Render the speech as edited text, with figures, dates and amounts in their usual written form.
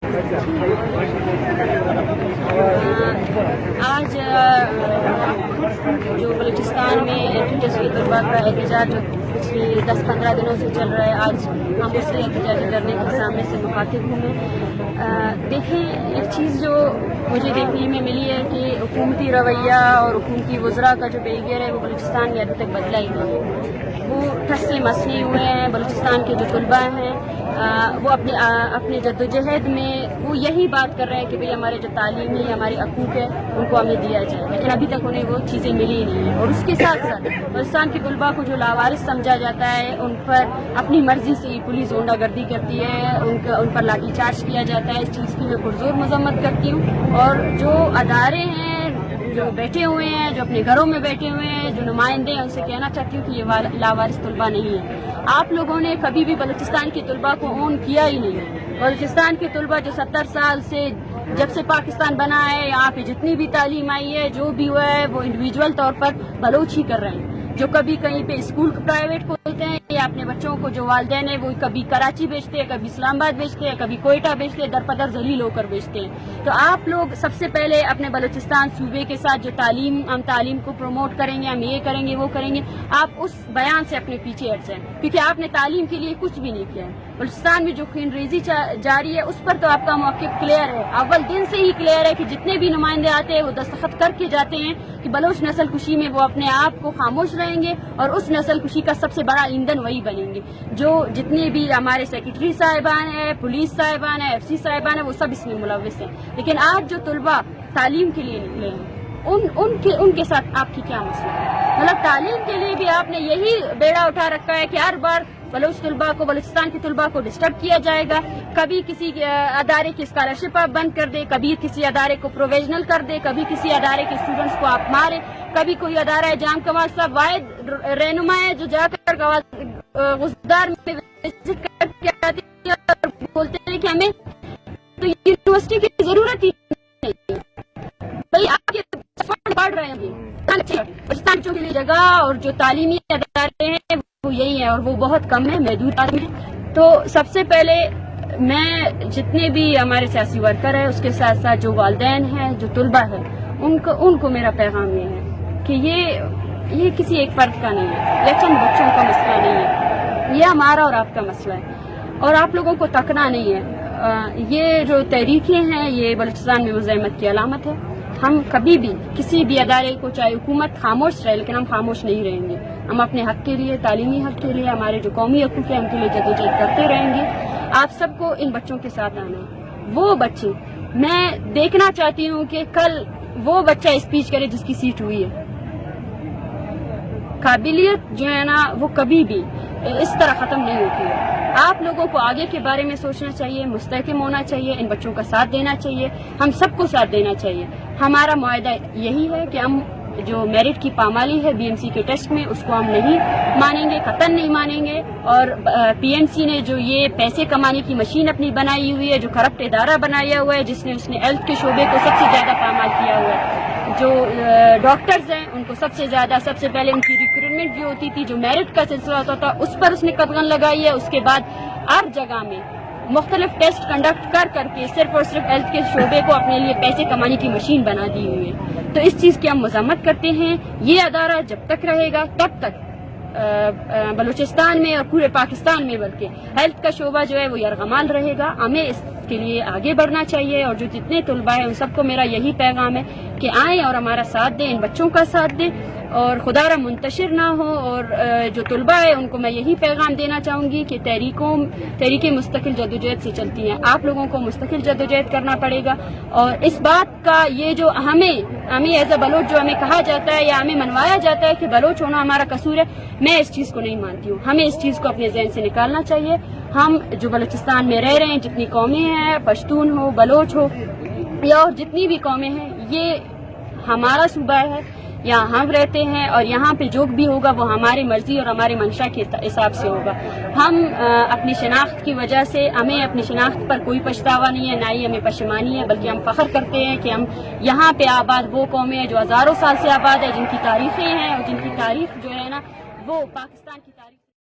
آج جو بلوچستان میں ٹیچرس طلباء کا احتجاج پچھلی 10-15 دنوں سے چل رہا ہے، آج ہم اس سے احتجاج کرنے کے سامنے سے مخاطب ہوں میں۔ دیکھیں، ایک چیز جو مجھے دیکھنے میں ملی ہے کہ حکومتی رویہ اور حکومتی وزراء کا جو بیہیویئر ہے وہ بلوچستان میں ابھی تک بدلا ہی نہیں ہے۔ وہ ٹھس سے مسئلے ہوئے ہیں۔ بلوچستان کے جو طلباء ہیں وہ اپنے جدوجہد میں وہ یہی بات کر رہے ہیں کہ بھئی ہمارے جو تعلیمی ہمارے حقوق ہے ان کو ہمیں دیا جائے، لیکن ابھی تک انہیں وہ چیزیں ملی ہی نہیں ہیں۔ اور اس کے ساتھ ساتھ بلوچستان کے طلباء کو جو لاوارث سمجھا جاتا ہے، ان پر اپنی مرضی سے پولیس غنڈہ گردی کرتی ہے، ان پر لاٹھی چارج کیا جاتا ہے۔ اس چیز کی میں پرزور مذمت کرتی ہوں۔ اور جو ادارے ہیں جو بیٹھے ہوئے ہیں، جو اپنے گھروں میں بیٹھے ہوئے ہیں، جو نمائندے ہیں، ان سے کہنا چاہتی ہوں کہ یہ لاوارث طلباء نہیں ہے۔ آپ لوگوں نے کبھی بھی بلوچستان کے طلباء کو اون کیا ہی نہیں ہے۔ بلوچستان کے طلباء جو 70 سال سے جب سے پاکستان بنا ہے، یہاں پہ جتنی بھی تعلیم آئی ہے، جو بھی ہوا ہے، وہ انڈیویجول طور پر بلوچ ہی کر رہے ہیں۔ جو کبھی کہیں پہ اسکول پرائیویٹ کھولتے ہیں یا اپنے بچوں کو جو والدین ہیں وہ کبھی کراچی بیچتے ہیں، کبھی اسلام آباد بیچتے ہیں، کبھی کوئٹہ بیچتے ہیں، در پدر ذلیل ہو کر بیچتے ہیں۔ تو آپ لوگ سب سے پہلے اپنے بلوچستان صوبے کے ساتھ جو ہم تعلیم کو پروموٹ کریں گے، ہم یہ کریں گے وہ کریں گے، آپ اس بیان سے اپنے پیچھے ہٹ جائیں، کیونکہ آپ نے تعلیم کے لیے کچھ بھی نہیں کیا ہے۔ بلوچستان میں جو خونریزی جاری ہے اس پر تو آپ کا موقف کلیئر ہے، اول دن سے ہی کلیئر ہے کہ جتنے بھی نمائندے آتے ہیں وہ دستخط کر کے جاتے ہیں کہ بلوچ نسل کشی میں وہ اپنے آپ کو خاموش رہیں گے اور اس نسل کشی کا سب سے بڑا ایندھن وہی بنیں گے۔ جو جتنے بھی ہمارے سیکرٹری صاحبان ہیں، پولیس صاحبان ہیں، FC صاحبان ہیں، وہ سب اس میں ملوث ہیں۔ لیکن آج جو طلباء تعلیم کے لیے نکلے ہیں ان کے ساتھ آپ کی کیا مسئلہ ہے؟ مطلب تعلیم کے لیے بھی آپ نے یہی بیڑا اٹھا رکھا ہے کہ ہر بار بلوچستان کے طلباء کو ڈسٹرب کیا جائے گا، کبھی کسی ادارے کی اسکالرشپ آپ بند کر دے، کبھی کسی ادارے کو پروویژنل کر دے، کبھی کسی ادارے کے اسٹوڈنٹس کو آپ مارے، کبھی کوئی ادارہ ہے جام کمال صاحب واحد رہنما ہے جو جا کر غزدار میں وزٹ کر کے آتے ہیں اور بولتے ہیں کہ ہمیں تو یونیورسٹی کی ضرورت ہی نہیں، بھائی آپ کے فنڈ بڑھ رہے ہیں پاکستان کے لیے جگہ اور جو تعلیمی ادارے ہیں وہ یہی ہیں اور وہ بہت کم ہے، محدود آدمی ہیں۔ تو سب سے پہلے میں جتنے بھی ہمارے سیاسی ورکر ہیں اس کے ساتھ ساتھ جو والدین ہیں، جو طلباء ہیں، ان کو میرا پیغام یہ ہے کہ یہ کسی ایک فرد کا نہیں ہے، یا چند بچوں کا مسئلہ نہیں ہے، یہ ہمارا اور آپ کا مسئلہ ہے اور آپ لوگوں کو تکنا نہیں ہے۔ یہ جو تحریکیں ہیں یہ بلوچستان میں مزاحمت کی علامت ہے۔ ہم کبھی بھی کسی بھی ادارے کو، چاہے حکومت خاموش رہے لیکن ہم خاموش نہیں رہیں گے۔ ہم اپنے حق کے لیے، تعلیمی حق کے لیے، ہمارے جو قومی حقوق ہیں ان کے لیے جدوجہد کرتے رہیں گے۔ آپ سب کو ان بچوں کے ساتھ آنا ہے۔ وہ بچے، میں دیکھنا چاہتی ہوں کہ کل وہ بچہ اسپیچ کرے جس کی سیٹ ہوئی ہے۔ قابلیت جو ہے نا وہ کبھی بھی اس طرح ختم نہیں ہوتی ہے۔ آپ لوگوں کو آگے کے بارے میں سوچنا چاہیے، مستحکم ہونا چاہیے، ان بچوں کا ساتھ دینا چاہیے، ہم سب کو ساتھ دینا چاہیے۔ ہمارا معاہدہ یہی ہے کہ ہم جو میرٹ کی پامالی ہے BMC کے ٹیسٹ میں اس کو ہم نہیں مانیں گے، قطعاً نہیں مانیں گے۔ اور PMC نے جو یہ پیسے کمانے کی مشین اپنی بنائی ہوئی ہے، جو کرپٹ ادارہ بنایا ہوا ہے، اس نے ہیلتھ کے شعبے کو سب سے زیادہ پامال کیا ہوا ہے، جو ڈاکٹرز ہیں ان کو سب سے پہلے ان کی ریکروٹمنٹ جو ہوتی تھی، جو میرٹ کا سلسلہ ہوتا تھا، اس پر اس نے قدغن لگائی ہے۔ اس کے بعد ہر جگہ میں مختلف ٹیسٹ کنڈکٹ کر کے صرف اور صرف ہیلتھ کے شعبے کو اپنے لیے پیسے کمانے کی مشین بنا دی ہوئی ہے۔ تو اس چیز کی ہم مذمت کرتے ہیں۔ یہ ادارہ جب تک رہے گا تب تک بلوچستان میں اور پورے پاکستان میں بلکہ ہیلتھ کا شعبہ جو ہے وہ یرغمال رہے گا۔ ہمیں اس کے لیے آگے بڑھنا چاہیے اور جو جتنے طلباء ہیں ان سب کو میرا یہی پیغام ہے کہ آئیں اور ہمارا ساتھ دیں، ان بچوں کا ساتھ دیں اور خدا را منتشر نہ ہو۔ اور جو طلباء ہیں ان کو میں یہی پیغام دینا چاہوں گی کہ تحریکیں مستقل جدوجہد سے چلتی ہیں، آپ لوگوں کو مستقل جدوجہد کرنا پڑے گا۔ اور اس بات کا یہ جو ہمیں ایز اے بلوچ جو ہمیں کہا جاتا ہے یا ہمیں منوایا جاتا ہے کہ بلوچ ہونا ہمارا قصور ہے، میں اس چیز کو نہیں مانتی ہوں۔ ہمیں اس چیز کو اپنے ذہن سے نکالنا چاہیے۔ ہم جو بلوچستان میں رہ رہے ہیں، جتنی قومیں ہیں، پشتون ہو، بلوچ ہو یا اور جتنی بھی قومیں ہیں، یہ ہمارا صوبہ ہے، یہاں ہم رہتے ہیں اور یہاں پہ جو بھی ہوگا وہ ہماری مرضی اور ہماری منشا کے حساب سے ہوگا۔ ہم اپنی شناخت کی وجہ سے، ہمیں اپنی شناخت پر کوئی پچھتاوا نہیں ہے، نہ ہی ہمیں پشیمانی ہے، بلکہ ہم فخر کرتے ہیں کہ ہم یہاں پہ آباد وہ قومیں ہیں جو ہزاروں سال سے آباد ہے، جن کی تاریخیں ہیں اور جن کی تاریخ جو ہے نا وہ پاکستان کی